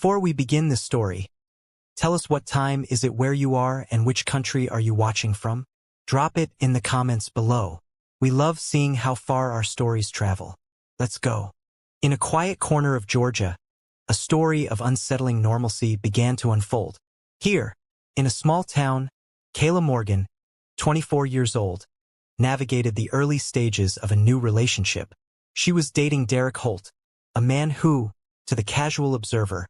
Before we begin this story, tell us what time is it where you are and which country are you watching from? Drop it in the comments below. We love seeing how far our stories travel. Let's go. In a quiet corner of Georgia, a story of unsettling normalcy began to unfold. Here, in a small town, Kayla Morgan, 24 years old, navigated the early stages of a new relationship. She was dating Derrick, a man who, to the casual observer,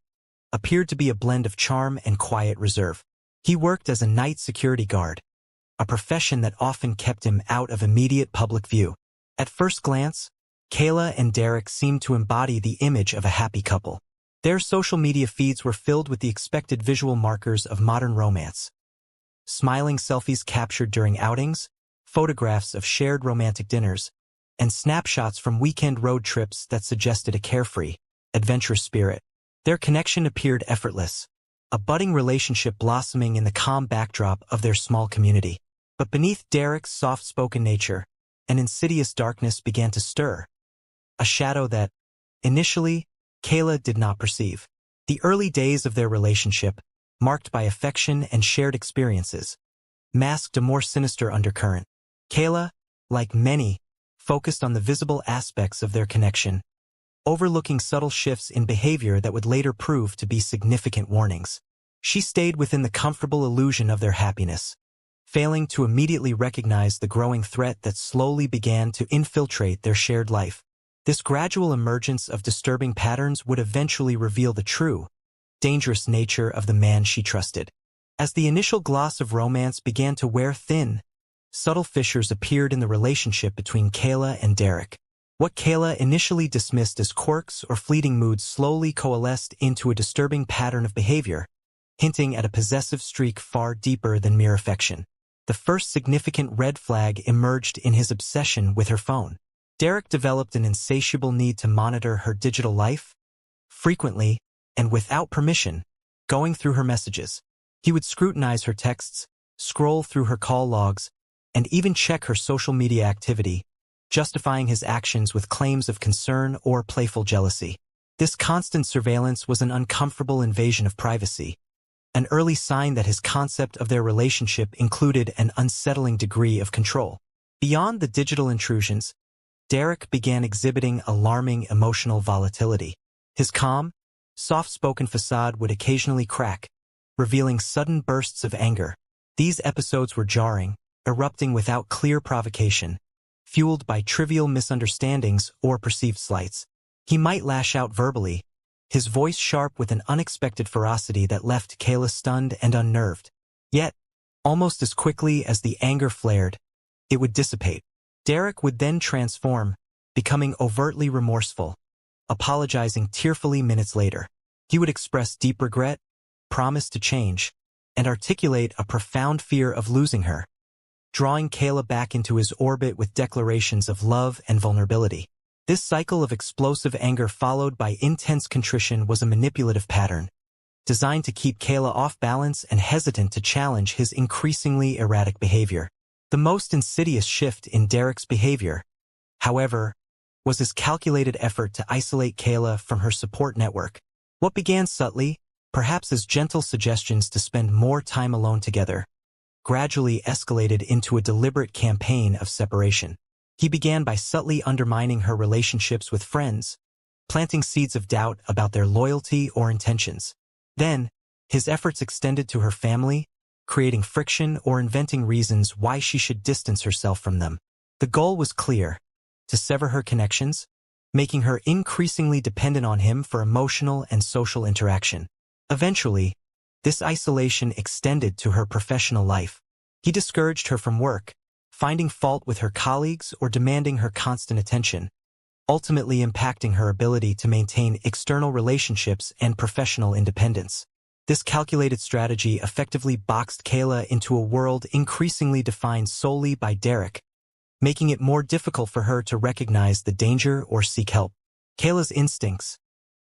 appeared to be a blend of charm and quiet reserve. He worked as a night security guard, a profession that often kept him out of immediate public view. At first glance, Kayla and Derrick seemed to embody the image of a happy couple. Their social media feeds were filled with the expected visual markers of modern romance. Smiling selfies captured during outings, photographs of shared romantic dinners, and snapshots from weekend road trips that suggested a carefree, adventurous spirit. Their connection appeared effortless, a budding relationship blossoming in the calm backdrop of their small community. But beneath Derrick's soft-spoken nature, an insidious darkness began to stir, a shadow that, initially, Kayla did not perceive. The early days of their relationship, marked by affection and shared experiences, masked a more sinister undercurrent. Kayla, like many, focused on the visible aspects of their connection, overlooking subtle shifts in behavior that would later prove to be significant warnings. She stayed within the comfortable illusion of their happiness, failing to immediately recognize the growing threat that slowly began to infiltrate their shared life. This gradual emergence of disturbing patterns would eventually reveal the true, dangerous nature of the man she trusted. As the initial gloss of romance began to wear thin, subtle fissures appeared in the relationship between Kayla and Derrick. What Kayla initially dismissed as quirks or fleeting moods slowly coalesced into a disturbing pattern of behavior, hinting at a possessive streak far deeper than mere affection. The first significant red flag emerged in his obsession with her phone. Derrick developed an insatiable need to monitor her digital life, frequently, and without permission, going through her messages. He would scrutinize her texts, scroll through her call logs, and even check her social media activity, justifying his actions with claims of concern or playful jealousy. This constant surveillance was an uncomfortable invasion of privacy, an early sign that his concept of their relationship included an unsettling degree of control. Beyond the digital intrusions, Derrick began exhibiting alarming emotional volatility. His calm, soft-spoken facade would occasionally crack, revealing sudden bursts of anger. These episodes were jarring, erupting without clear provocation, fueled by trivial misunderstandings or perceived slights. He might lash out verbally, his voice sharp with an unexpected ferocity that left Kayla stunned and unnerved. Yet, almost as quickly as the anger flared, it would dissipate. Derrick would then transform, becoming overtly remorseful, apologizing tearfully minutes later. He would express deep regret, promise to change, and articulate a profound fear of losing her, drawing Kayla back into his orbit with declarations of love and vulnerability. This cycle of explosive anger followed by intense contrition was a manipulative pattern, designed to keep Kayla off balance and hesitant to challenge his increasingly erratic behavior. The most insidious shift in Derrick's behavior, however, was his calculated effort to isolate Kayla from her support network. What began subtly, perhaps as gentle suggestions to spend more time alone together, gradually escalated into a deliberate campaign of separation. He began by subtly undermining her relationships with friends, planting seeds of doubt about their loyalty or intentions. Then, his efforts extended to her family, creating friction or inventing reasons why she should distance herself from them. The goal was clear: to sever her connections, making her increasingly dependent on him for emotional and social interaction. Eventually, this isolation extended to her professional life. He discouraged her from work, finding fault with her colleagues or demanding her constant attention, ultimately impacting her ability to maintain external relationships and professional independence. This calculated strategy effectively boxed Kayla into a world increasingly defined solely by Derrick, making it more difficult for her to recognize the danger or seek help. Kayla's instincts,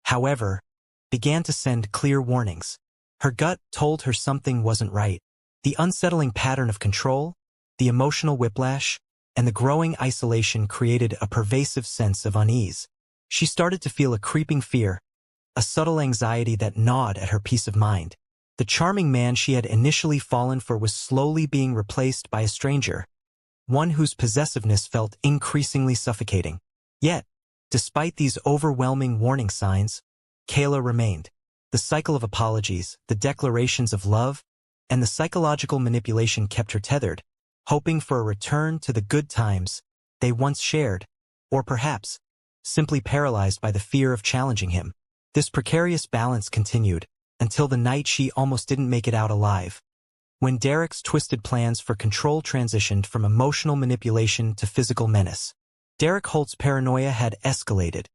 however, began to send clear warnings. Her gut told her something wasn't right. The unsettling pattern of control, the emotional whiplash, and the growing isolation created a pervasive sense of unease. She started to feel a creeping fear, a a subtle anxiety that gnawed at her peace of mind. The charming man she had initially fallen for was slowly being replaced by a stranger, one whose possessiveness felt increasingly suffocating. Yet, despite these overwhelming warning signs, Kayla remained. The cycle of apologies, the declarations of love, and the psychological manipulation kept her tethered, hoping for a return to the good times they once shared, or perhaps, simply paralyzed by the fear of challenging him. This precarious balance continued, until the night she almost didn't make it out alive. When Derrick's twisted plans for control transitioned from emotional manipulation to physical menace. Derrick Holt's paranoia had escalated,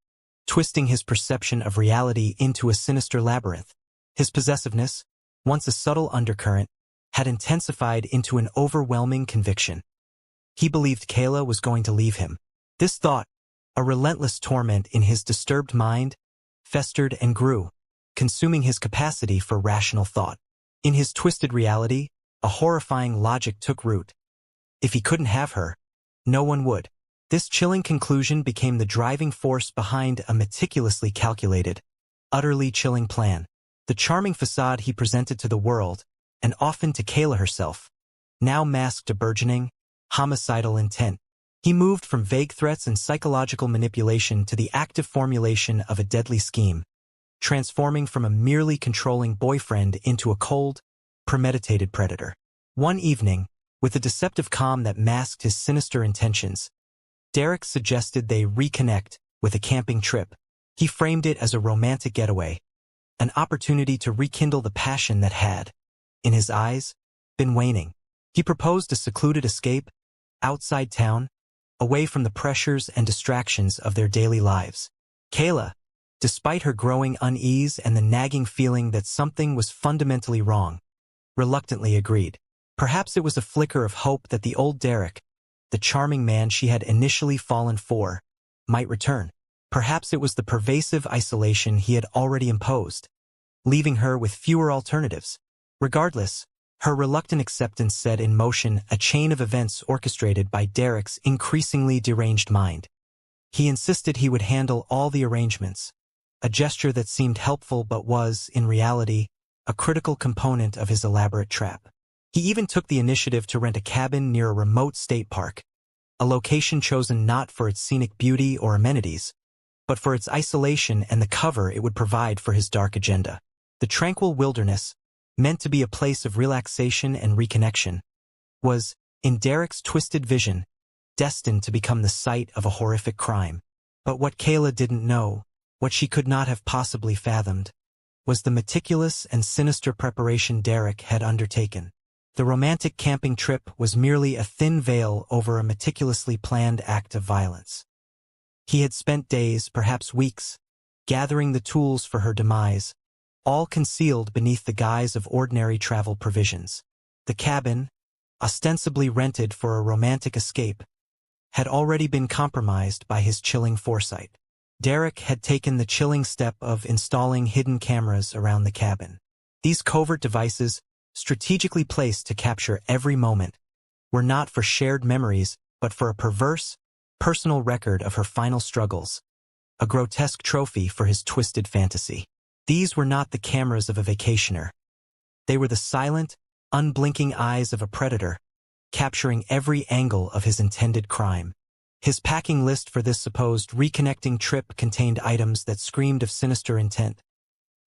twisting his perception of reality into a sinister labyrinth. His possessiveness, once a subtle undercurrent, had intensified into an overwhelming conviction. He believed Kayla was going to leave him. This thought, a relentless torment in his disturbed mind, festered and grew, consuming his capacity for rational thought. In his twisted reality, a horrifying logic took root. If he couldn't have her, no one would. This chilling conclusion became the driving force behind a meticulously calculated, utterly chilling plan. The charming facade he presented to the world, and often to Kayla herself, now masked a burgeoning, homicidal intent. He moved from vague threats and psychological manipulation to the active formulation of a deadly scheme, transforming from a merely controlling boyfriend into a cold, premeditated predator. One evening, with a deceptive calm that masked his sinister intentions, Derrick suggested they reconnect with a camping trip. He framed it as a romantic getaway, an opportunity to rekindle the passion that had, in his eyes, been waning. He proposed a secluded escape, outside town, away from the pressures and distractions of their daily lives. Kayla, despite her growing unease and the nagging feeling that something was fundamentally wrong, reluctantly agreed. Perhaps it was a flicker of hope that the old Derrick, the charming man she had initially fallen for, might return. Perhaps it was the pervasive isolation he had already imposed, leaving her with fewer alternatives. Regardless, her reluctant acceptance set in motion a chain of events orchestrated by Derrick's increasingly deranged mind. He insisted he would handle all the arrangements, a gesture that seemed helpful but was, in reality, a critical component of his elaborate trap. He even took the initiative to rent a cabin near a remote state park, a location chosen not for its scenic beauty or amenities, but for its isolation and the cover it would provide for his dark agenda. The tranquil wilderness, meant to be a place of relaxation and reconnection, was, in Derrick's twisted vision, destined to become the site of a horrific crime. But what Kayla didn't know, what she could not have possibly fathomed, was the meticulous and sinister preparation Derrick had undertaken. The romantic camping trip was merely a thin veil over a meticulously planned act of violence. He had spent days, perhaps weeks, gathering the tools for her demise, all concealed beneath the guise of ordinary travel provisions. The cabin, ostensibly rented for a romantic escape, had already been compromised by his chilling foresight. Derrick had taken the chilling step of installing hidden cameras around the cabin. These covert devices, strategically placed to capture every moment, were not for shared memories but for a perverse, personal record of her final struggles, a grotesque trophy for his twisted fantasy. These were not the cameras of a vacationer. They were the silent, unblinking eyes of a predator, capturing every angle of his intended crime. His packing list for this supposed reconnecting trip contained items that screamed of sinister intent.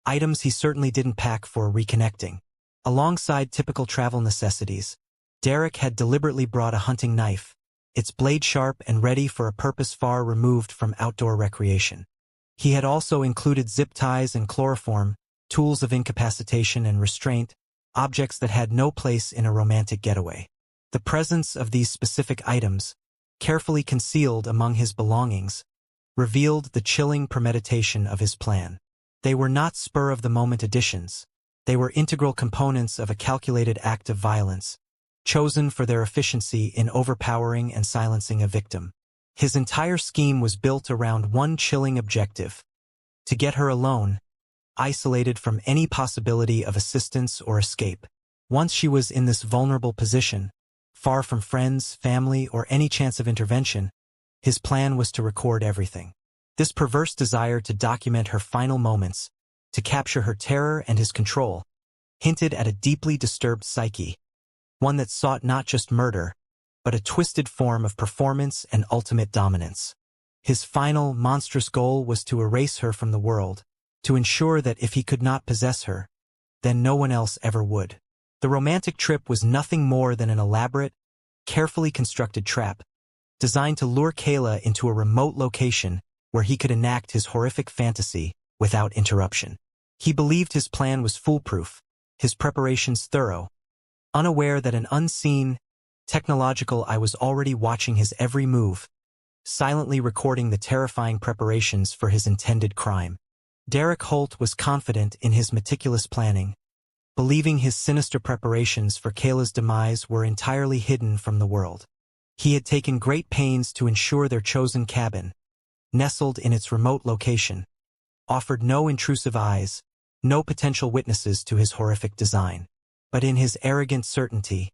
Items he certainly didn't pack for reconnecting. Alongside typical travel necessities, Derrick had deliberately brought a hunting knife, its blade sharp and ready for a purpose far removed from outdoor recreation. He had also included zip ties and chloroform, tools of incapacitation and restraint, objects that had no place in a romantic getaway. The presence of these specific items, carefully concealed among his belongings, revealed the chilling premeditation of his plan. They were not spur-of-the-moment additions. They were integral components of a calculated act of violence, chosen for their efficiency in overpowering and silencing a victim. His entire scheme was built around one chilling objective: to get her alone, isolated from any possibility of assistance or escape. Once she was in this vulnerable position, far from friends, family, or any chance of intervention, his plan was to record everything. This perverse desire to document her final moments, to capture her terror and his control, hinted at a deeply disturbed psyche, one that sought not just murder, but a twisted form of performance and ultimate dominance. His final, monstrous goal was to erase her from the world, to ensure that if he could not possess her, then no one else ever would. The romantic trip was nothing more than an elaborate, carefully constructed trap, designed to lure Kayla into a remote location where he could enact his horrific fantasy without interruption. He believed his plan was foolproof, his preparations thorough, unaware that an unseen, technological eye was already watching his every move, silently recording the terrifying preparations for his intended crime. Derrick Holt was confident in his meticulous planning, believing his sinister preparations for Kayla's demise were entirely hidden from the world. He had taken great pains to ensure their chosen cabin, nestled in its remote location, offered no intrusive eyes, no potential witnesses to his horrific design. But in his arrogant certainty,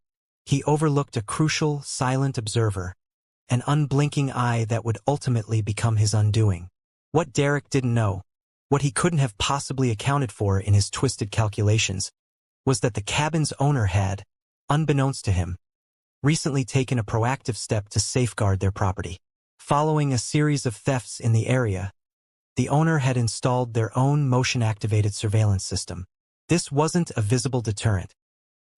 he overlooked a crucial, silent observer, an unblinking eye that would ultimately become his undoing. What Derrick didn't know, what he couldn't have possibly accounted for in his twisted calculations, was that the cabin's owner had, unbeknownst to him, recently taken a proactive step to safeguard their property. Following a series of thefts in the area, the owner had installed their own motion-activated surveillance system. This wasn't a visible deterrent.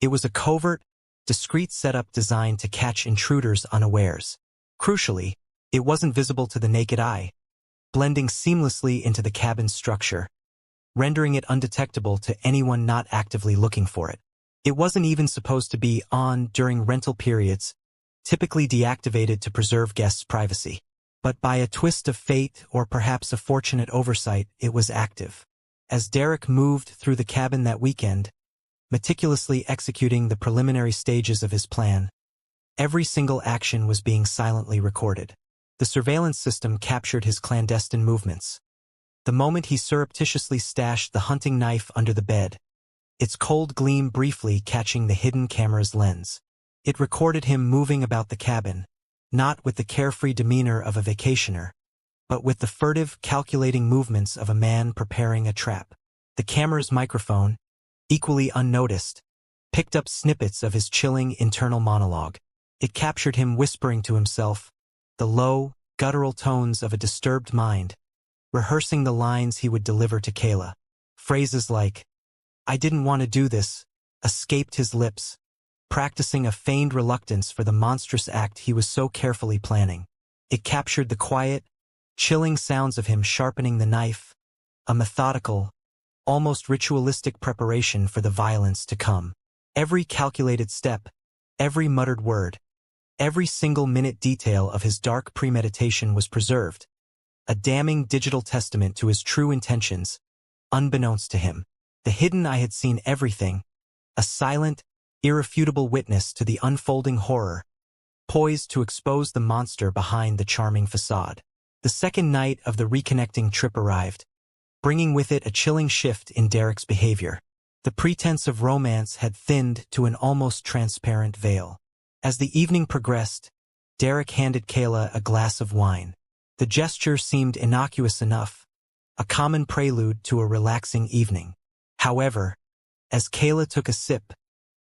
It was a covert, discreet setup designed to catch intruders unawares. Crucially, it wasn't visible to the naked eye, blending seamlessly into the cabin's structure, rendering it undetectable to anyone not actively looking for it. It wasn't even supposed to be on during rental periods, typically deactivated to preserve guests' privacy. But by a twist of fate or perhaps a fortunate oversight, it was active. As Derrick moved through the cabin that weekend, meticulously executing the preliminary stages of his plan, every single action was being silently recorded. The surveillance system captured his clandestine movements. The moment he surreptitiously stashed the hunting knife under the bed, its cold gleam briefly catching the hidden camera's lens. It recorded him moving about the cabin, not with the carefree demeanor of a vacationer, but with the furtive, calculating movements of a man preparing a trap. The camera's microphone, equally unnoticed, picked up snippets of his chilling internal monologue. It captured him whispering to himself, the low, guttural tones of a disturbed mind, rehearsing the lines he would deliver to Kayla. Phrases like, "I didn't want to do this," escaped his lips, practicing a feigned reluctance for the monstrous act he was so carefully planning. It captured the quiet, chilling sounds of him sharpening the knife, a methodical, almost ritualistic preparation for the violence to come. Every calculated step, every muttered word, every single minute detail of his dark premeditation was preserved, a damning digital testament to his true intentions, unbeknownst to him. The hidden eye had seen everything, a silent, irrefutable witness to the unfolding horror, poised to expose the monster behind the charming facade. The second night of the reconnecting trip arrived, bringing with it a chilling shift in Derrick's behavior. The pretense of romance had thinned to an almost transparent veil. As the evening progressed, Derrick handed Kayla a glass of wine. The gesture seemed innocuous enough, a common prelude to a relaxing evening. However, as Kayla took a sip,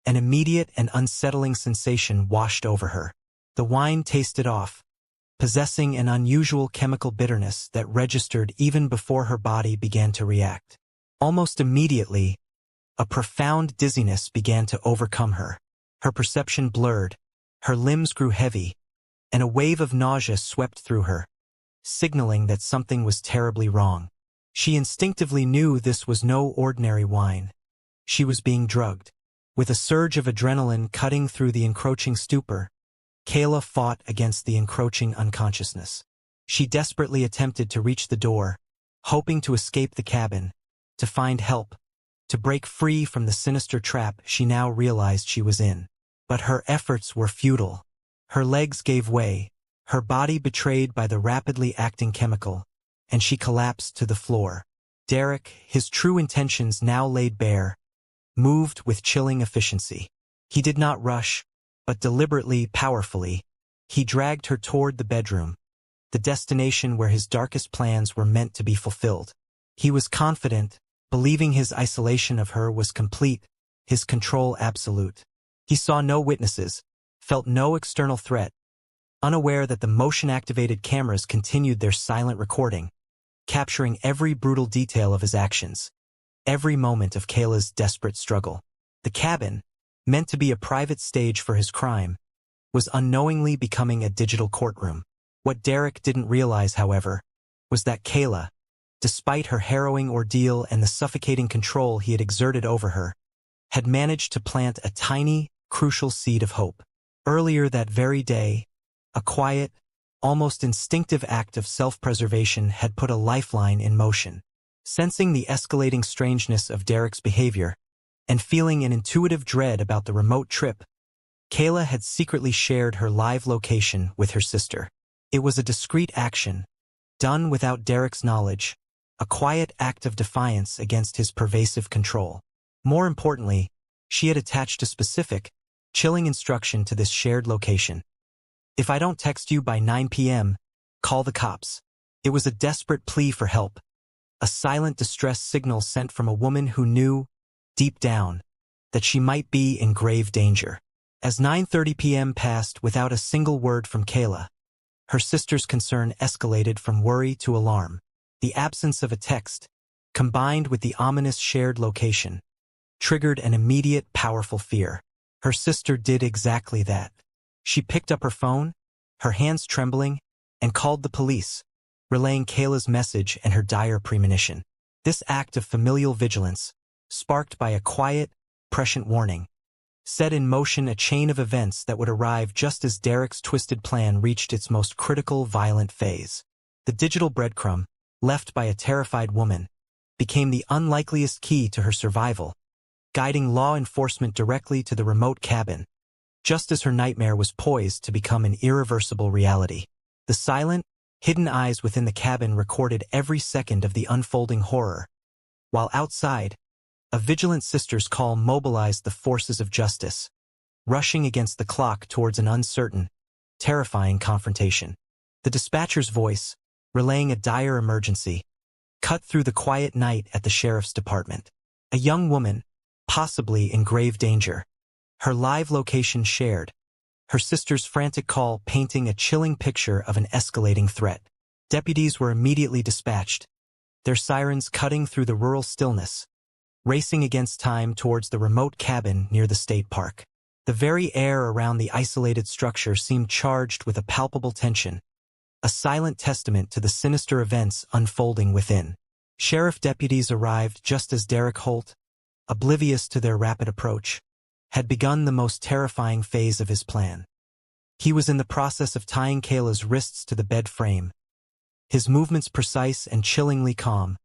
an immediate and unsettling sensation washed over her. The wine tasted off, possessing an unusual chemical bitterness that registered even before her body began to react. Almost immediately, a profound dizziness began to overcome her. Her perception blurred, her limbs grew heavy, and a wave of nausea swept through her, signaling that something was terribly wrong. She instinctively knew this was no ordinary wine. She was being drugged. With a surge of adrenaline cutting through the encroaching stupor, Kayla fought against the encroaching unconsciousness. She desperately attempted to reach the door, hoping to escape the cabin, to find help, to break free from the sinister trap she now realized she was in. But her efforts were futile. Her legs gave way, her body betrayed by the rapidly acting chemical, and she collapsed to the floor. Derrick, his true intentions now laid bare, moved with chilling efficiency. He did not rush, but deliberately, powerfully, he dragged her toward the bedroom, the destination where his darkest plans were meant to be fulfilled. He was confident, believing his isolation of her was complete, his control absolute. He saw no witnesses, felt no external threat, unaware that the motion-activated cameras continued their silent recording, capturing every brutal detail of his actions, every moment of Kayla's desperate struggle. The cabin, meant to be a private stage for his crime, was unknowingly becoming a digital courtroom. What Derrick didn't realize, however, was that Kayla, despite her harrowing ordeal and the suffocating control he had exerted over her, had managed to plant a tiny, crucial seed of hope. Earlier that very day, a quiet, almost instinctive act of self-preservation had put a lifeline in motion. Sensing the escalating strangeness of Derrick's behavior, and feeling an intuitive dread about the remote trip, Kayla had secretly shared her live location with her sister. It was a discreet action, done without Derrick's knowledge, a quiet act of defiance against his pervasive control. More importantly, she had attached a specific, chilling instruction to this shared location. "If I don't text you by 9 p.m., call the cops." It was a desperate plea for help, a silent distress signal sent from a woman who knew, deep down, that she might be in grave danger. As 9:30 p.m. passed without a single word from Kayla, her sister's concern escalated from worry to alarm. The absence of a text, combined with the ominous shared location, triggered an immediate, powerful fear. Her sister did exactly that. She picked up her phone, her hands trembling, and called the police, relaying Kayla's message and her dire premonition. This act of familial vigilance, sparked by a quiet, prescient warning, set in motion a chain of events that would arrive just as Derrick's twisted plan reached its most critical, violent phase. The digital breadcrumb, left by a terrified woman, became the unlikeliest key to her survival, guiding law enforcement directly to the remote cabin, just as her nightmare was poised to become an irreversible reality. The silent, hidden eyes within the cabin recorded every second of the unfolding horror, while outside, a vigilant sister's call mobilized the forces of justice, rushing against the clock towards an uncertain, terrifying confrontation. The dispatcher's voice, relaying a dire emergency, cut through the quiet night at the sheriff's department. A young woman, possibly in grave danger, her live location shared, her sister's frantic call painting a chilling picture of an escalating threat. Deputies were immediately dispatched, their sirens cutting through the rural stillness, racing against time towards the remote cabin near the state park. The very air around the isolated structure seemed charged with a palpable tension, a silent testament to the sinister events unfolding within. Sheriff deputies arrived just as Derrick Holt, oblivious to their rapid approach, had begun the most terrifying phase of his plan. He was in the process of tying Kayla's wrists to the bed frame, his movements precise and chillingly calm,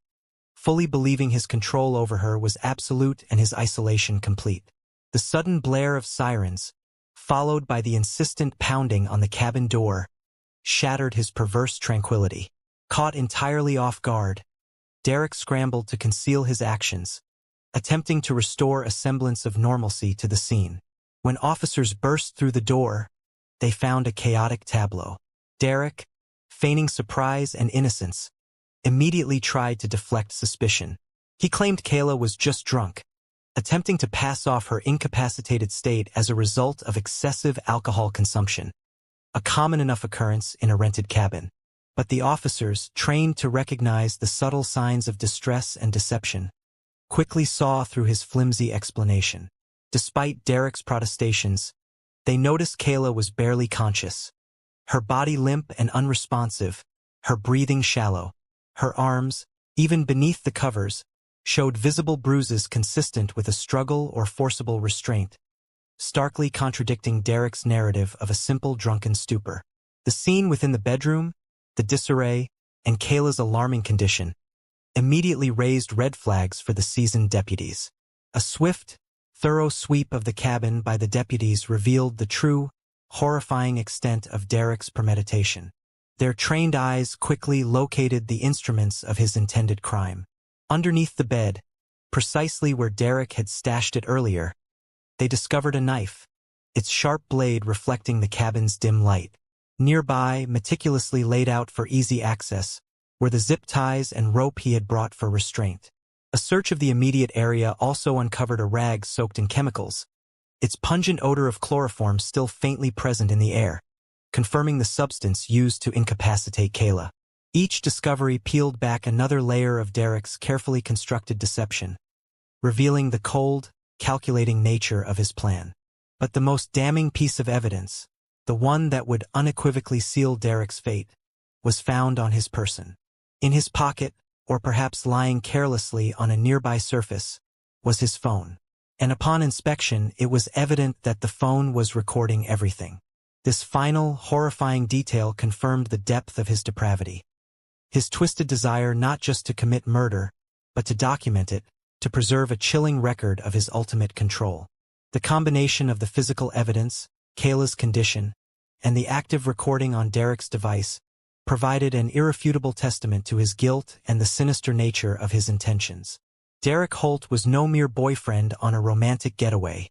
fully believing his control over her was absolute and his isolation complete. The sudden blare of sirens, followed by the insistent pounding on the cabin door, shattered his perverse tranquility. Caught entirely off guard, Derrick scrambled to conceal his actions, attempting to restore a semblance of normalcy to the scene. When officers burst through the door, they found a chaotic tableau. Derrick, feigning surprise and innocence, immediately tried to deflect suspicion. He claimed Kayla was just drunk, attempting to pass off her incapacitated state as a result of excessive alcohol consumption, a common enough occurrence in a rented cabin. But the officers, trained to recognize the subtle signs of distress and deception, quickly saw through his flimsy explanation. Despite Derrick's protestations, they noticed Kayla was barely conscious, her body limp and unresponsive, her breathing shallow. Her arms, even beneath the covers, showed visible bruises consistent with a struggle or forcible restraint, starkly contradicting Derrick's narrative of a simple drunken stupor. The scene within the bedroom, the disarray, and Kayla's alarming condition immediately raised red flags for the seasoned deputies. A swift, thorough sweep of the cabin by the deputies revealed the true, horrifying extent of Derrick's premeditation. Their trained eyes quickly located the instruments of his intended crime. Underneath the bed, precisely where Derrick had stashed it earlier, they discovered a knife, its sharp blade reflecting the cabin's dim light. Nearby, meticulously laid out for easy access, were the zip ties and rope he had brought for restraint. A search of the immediate area also uncovered a rag soaked in chemicals, its pungent odor of chloroform still faintly present in the air, confirming the substance used to incapacitate Kayla. Each discovery peeled back another layer of Derrick's carefully constructed deception, revealing the cold, calculating nature of his plan. But the most damning piece of evidence, the one that would unequivocally seal Derrick's fate, was found on his person. In his pocket, or perhaps lying carelessly on a nearby surface, was his phone. And upon inspection, it was evident that the phone was recording everything. This final, horrifying detail confirmed the depth of his depravity. His twisted desire not just to commit murder, but to document it, to preserve a chilling record of his ultimate control. The combination of the physical evidence, Kayla's condition, and the active recording on Derrick's device provided an irrefutable testament to his guilt and the sinister nature of his intentions. Derrick Holt was no mere boyfriend on a romantic getaway.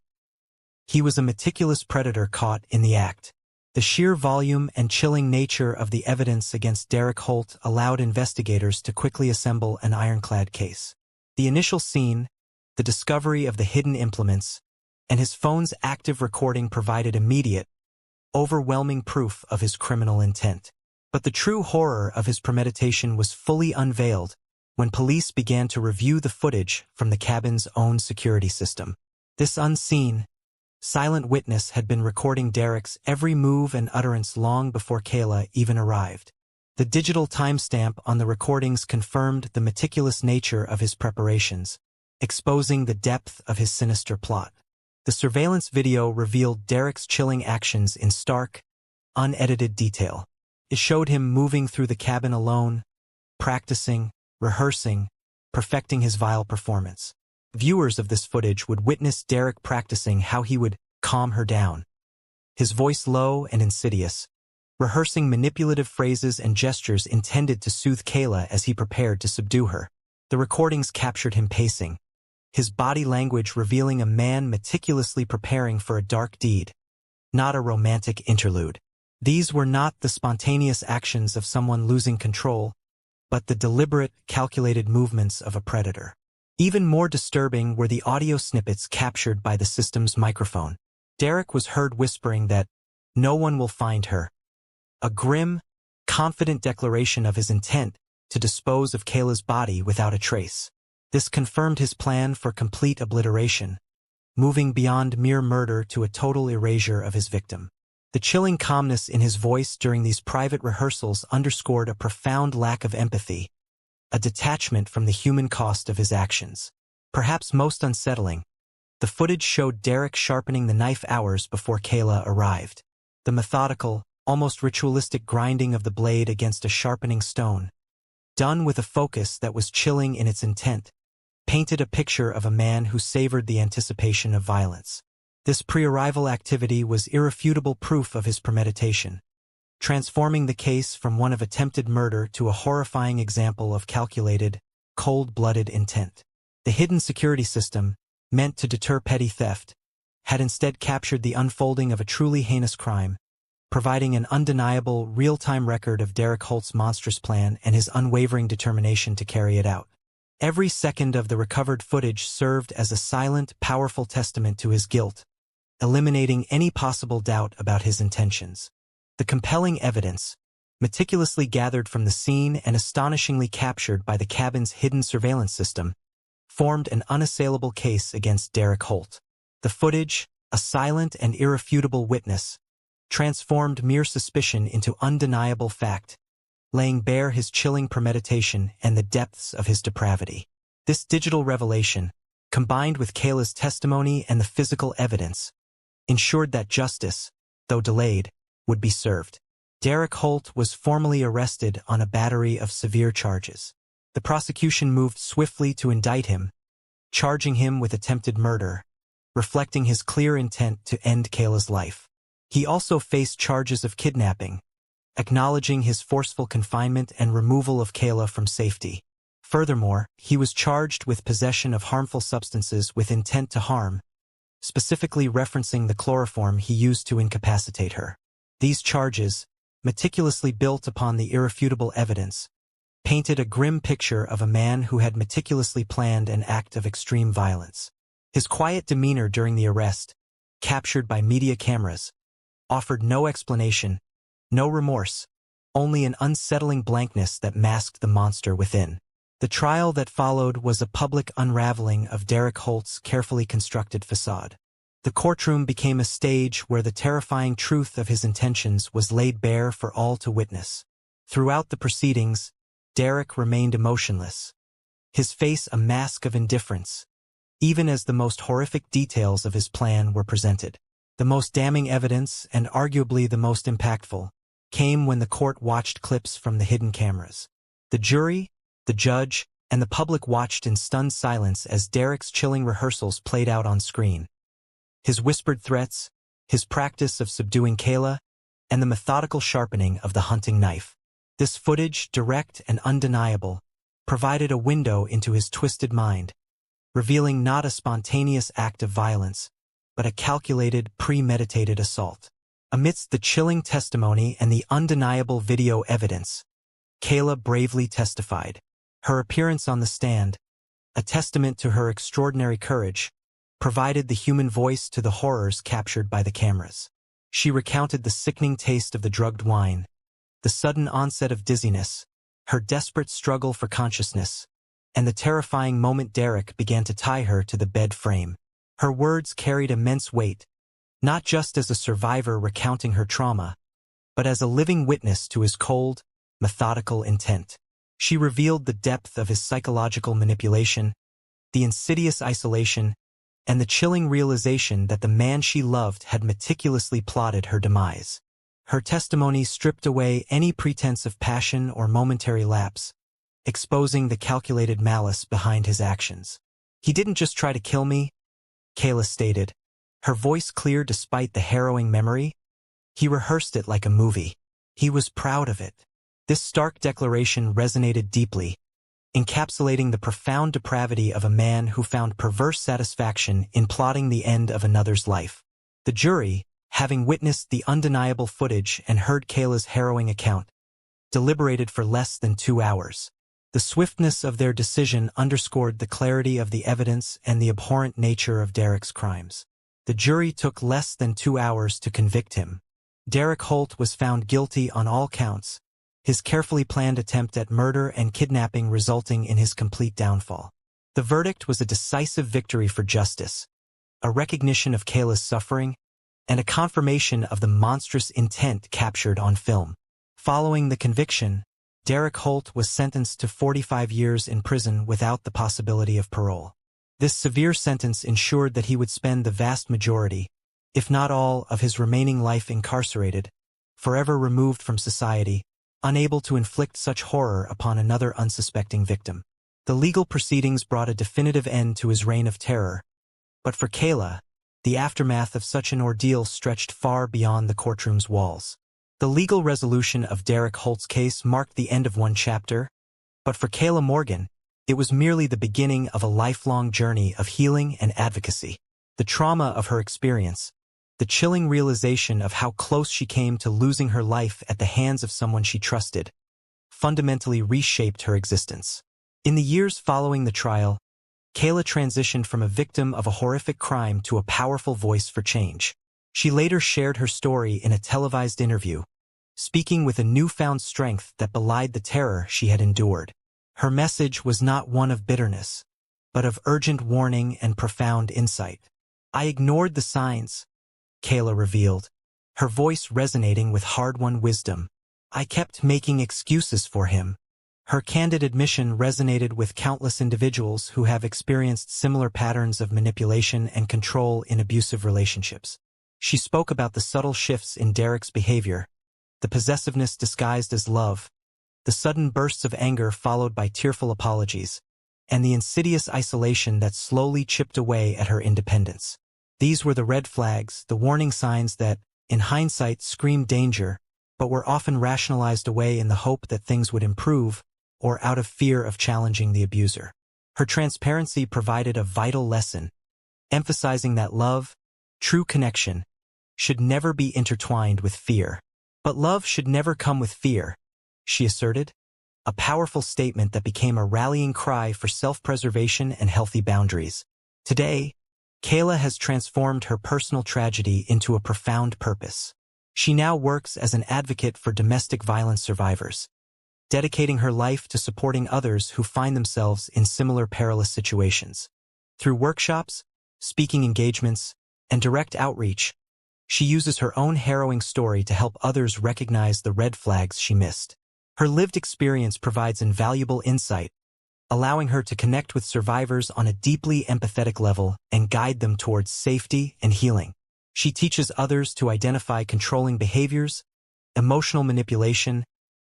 He was a meticulous predator caught in the act. The sheer volume and chilling nature of the evidence against Derrick Holt allowed investigators to quickly assemble an ironclad case. The initial scene, the discovery of the hidden implements, and his phone's active recording provided immediate, overwhelming proof of his criminal intent. But the true horror of his premeditation was fully unveiled when police began to review the footage from the cabin's own security system. This unseen, silent witness had been recording Derrick's every move and utterance long before Kayla even arrived. The digital timestamp on the recordings confirmed the meticulous nature of his preparations, exposing the depth of his sinister plot. The surveillance video revealed Derrick's chilling actions in stark, unedited detail. It showed him moving through the cabin alone, practicing, rehearsing, perfecting his vile performance. Viewers of this footage would witness Derrick practicing how he would calm her down, his voice low and insidious, rehearsing manipulative phrases and gestures intended to soothe Kayla as he prepared to subdue her. The recordings captured him pacing, his body language revealing a man meticulously preparing for a dark deed, not a romantic interlude. These were not the spontaneous actions of someone losing control, but the deliberate, calculated movements of a predator. Even more disturbing were the audio snippets captured by the system's microphone. Derrick was heard whispering that, "No one will find her," a grim, confident declaration of his intent to dispose of Kayla's body without a trace. This confirmed his plan for complete obliteration, moving beyond mere murder to a total erasure of his victim. The chilling calmness in his voice during these private rehearsals underscored a profound lack of empathy, a detachment from the human cost of his actions. Perhaps most unsettling, the footage showed Derrick sharpening the knife hours before Kayla arrived. The methodical, almost ritualistic grinding of the blade against a sharpening stone, done with a focus that was chilling in its intent, painted a picture of a man who savored the anticipation of violence. This pre-arrival activity was irrefutable proof of his premeditation, transforming the case from one of attempted murder to a horrifying example of calculated, cold-blooded intent. The hidden security system, meant to deter petty theft, had instead captured the unfolding of a truly heinous crime, providing an undeniable, real-time record of Derrick Holt's monstrous plan and his unwavering determination to carry it out. Every second of the recovered footage served as a silent, powerful testament to his guilt, eliminating any possible doubt about his intentions. The compelling evidence, meticulously gathered from the scene and astonishingly captured by the cabin's hidden surveillance system, formed an unassailable case against Derrick Holt. The footage, a silent and irrefutable witness, transformed mere suspicion into undeniable fact, laying bare his chilling premeditation and the depths of his depravity. This digital revelation, combined with Kayla's testimony and the physical evidence, ensured that justice, though delayed, would be served. Derrick Holt was formally arrested on a battery of severe charges. The prosecution moved swiftly to indict him, charging him with attempted murder, reflecting his clear intent to end Kayla's life. He also faced charges of kidnapping, acknowledging his forceful confinement and removal of Kayla from safety. Furthermore, he was charged with possession of harmful substances with intent to harm, specifically referencing the chloroform he used to incapacitate her. These charges, meticulously built upon the irrefutable evidence, painted a grim picture of a man who had meticulously planned an act of extreme violence. His quiet demeanor during the arrest, captured by media cameras, offered no explanation, no remorse, only an unsettling blankness that masked the monster within. The trial that followed was a public unraveling of Derrick Holt's carefully constructed facade. The courtroom became a stage where the terrifying truth of his intentions was laid bare for all to witness. Throughout the proceedings, Derrick remained emotionless, his face a mask of indifference, even as the most horrific details of his plan were presented. The most damning evidence, and arguably the most impactful, came when the court watched clips from the hidden cameras. The jury, the judge, and the public watched in stunned silence as Derrick's chilling rehearsals played out on screen. His whispered threats, his practice of subduing Kayla, and the methodical sharpening of the hunting knife. This footage, direct and undeniable, provided a window into his twisted mind, revealing not a spontaneous act of violence, but a calculated, premeditated assault. Amidst the chilling testimony and the undeniable video evidence, Kayla bravely testified. Her appearance on the stand, a testament to her extraordinary courage, provided the human voice to the horrors captured by the cameras. She recounted the sickening taste of the drugged wine, the sudden onset of dizziness, her desperate struggle for consciousness, and the terrifying moment Derrick began to tie her to the bed frame. Her words carried immense weight, not just as a survivor recounting her trauma, but as a living witness to his cold, methodical intent. She revealed the depth of his psychological manipulation, the insidious isolation, and the chilling realization that the man she loved had meticulously plotted her demise. Her testimony stripped away any pretense of passion or momentary lapse, exposing the calculated malice behind his actions. "He didn't just try to kill me," Kayla stated, her voice clear despite the harrowing memory. "He rehearsed it like a movie. He was proud of it." This stark declaration resonated deeply, encapsulating the profound depravity of a man who found perverse satisfaction in plotting the end of another's life. The jury, having witnessed the undeniable footage and heard Kayla's harrowing account, deliberated for less than 2 hours. The swiftness of their decision underscored the clarity of the evidence and the abhorrent nature of Derrick's crimes. The jury took less than 2 hours to convict him. Derrick Holt was found guilty on all counts, his carefully planned attempt at murder and kidnapping resulting in his complete downfall. The verdict was a decisive victory for justice, a recognition of Kayla's suffering, and a confirmation of the monstrous intent captured on film. Following the conviction, Derrick Holt was sentenced to 45 years in prison without the possibility of parole. This severe sentence ensured that he would spend the vast majority, if not all, of his remaining life incarcerated, forever removed from society, unable to inflict such horror upon another unsuspecting victim. The legal proceedings brought a definitive end to his reign of terror, but for Kayla, the aftermath of such an ordeal stretched far beyond the courtroom's walls. The legal resolution of Derrick Holt's case marked the end of one chapter, but for Kayla Morgan, it was merely the beginning of a lifelong journey of healing and advocacy. The trauma of her experience, the chilling realization of how close she came to losing her life at the hands of someone she trusted, fundamentally reshaped her existence. In the years following the trial, Kayla transitioned from a victim of a horrific crime to a powerful voice for change. She later shared her story in a televised interview, speaking with a newfound strength that belied the terror she had endured. Her message was not one of bitterness, but of urgent warning and profound insight. "I ignored the signs," Kayla revealed, her voice resonating with hard-won wisdom. "I kept making excuses for him." Her candid admission resonated with countless individuals who have experienced similar patterns of manipulation and control in abusive relationships. She spoke about the subtle shifts in Derrick's behavior, the possessiveness disguised as love, the sudden bursts of anger followed by tearful apologies, and the insidious isolation that slowly chipped away at her independence. These were the red flags, the warning signs that, in hindsight, screamed danger, but were often rationalized away in the hope that things would improve, or out of fear of challenging the abuser. Her transparency provided a vital lesson, emphasizing that love, true connection, should never be intertwined with fear. "But love should never come with fear," she asserted. a powerful statement that became a rallying cry for self-preservation and healthy boundaries. Today, Kayla has transformed her personal tragedy into a profound purpose. She now works as an advocate for domestic violence survivors, dedicating her life to supporting others who find themselves in similar perilous situations. Through workshops, speaking engagements, and direct outreach, she uses her own harrowing story to help others recognize the red flags she missed. Her lived experience provides invaluable insight, allowing her to connect with survivors on a deeply empathetic level and guide them towards safety and healing. She teaches others to identify controlling behaviors, emotional manipulation,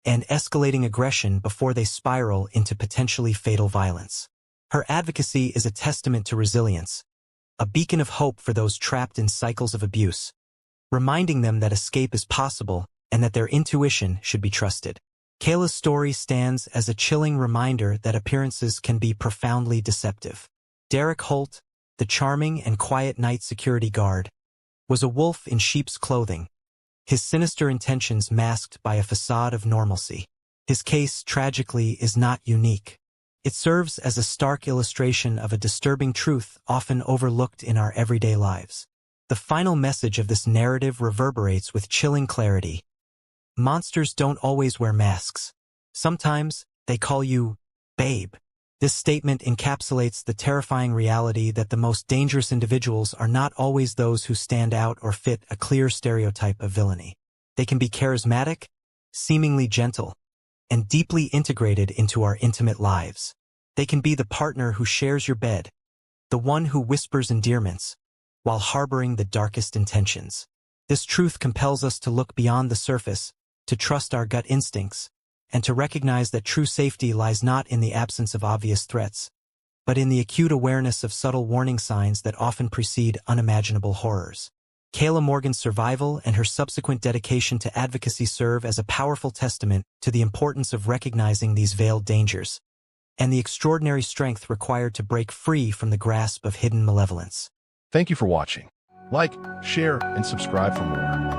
and escalating aggression before they spiral into potentially fatal violence. Her advocacy is a testament to resilience, a beacon of hope for those trapped in cycles of abuse, reminding them that escape is possible and that their intuition should be trusted. Kayla's story stands as a chilling reminder that appearances can be profoundly deceptive. Derrick Holt, the charming and quiet night security guard, was a wolf in sheep's clothing, his sinister intentions masked by a facade of normalcy. His case, tragically, is not unique. It serves as a stark illustration of a disturbing truth often overlooked in our everyday lives. The final message of this narrative reverberates with chilling clarity. Monsters don't always wear masks. Sometimes they call you babe. This statement encapsulates the terrifying reality that the most dangerous individuals are not always those who stand out or fit a clear stereotype of villainy. They can be charismatic, seemingly gentle, and deeply integrated into our intimate lives. They can be the partner who shares your bed, the one who whispers endearments, while harboring the darkest intentions. This truth compels us to look beyond the surface, to trust our gut instincts, and to recognize that true safety lies not in the absence of obvious threats, but in the acute awareness of subtle warning signs that often precede unimaginable horrors. Kayla Morgan's survival and her subsequent dedication to advocacy serve as a powerful testament to the importance of recognizing these veiled dangers, and the extraordinary strength required to break free from the grasp of hidden malevolence. Thank you for watching. Like, share, and subscribe for more.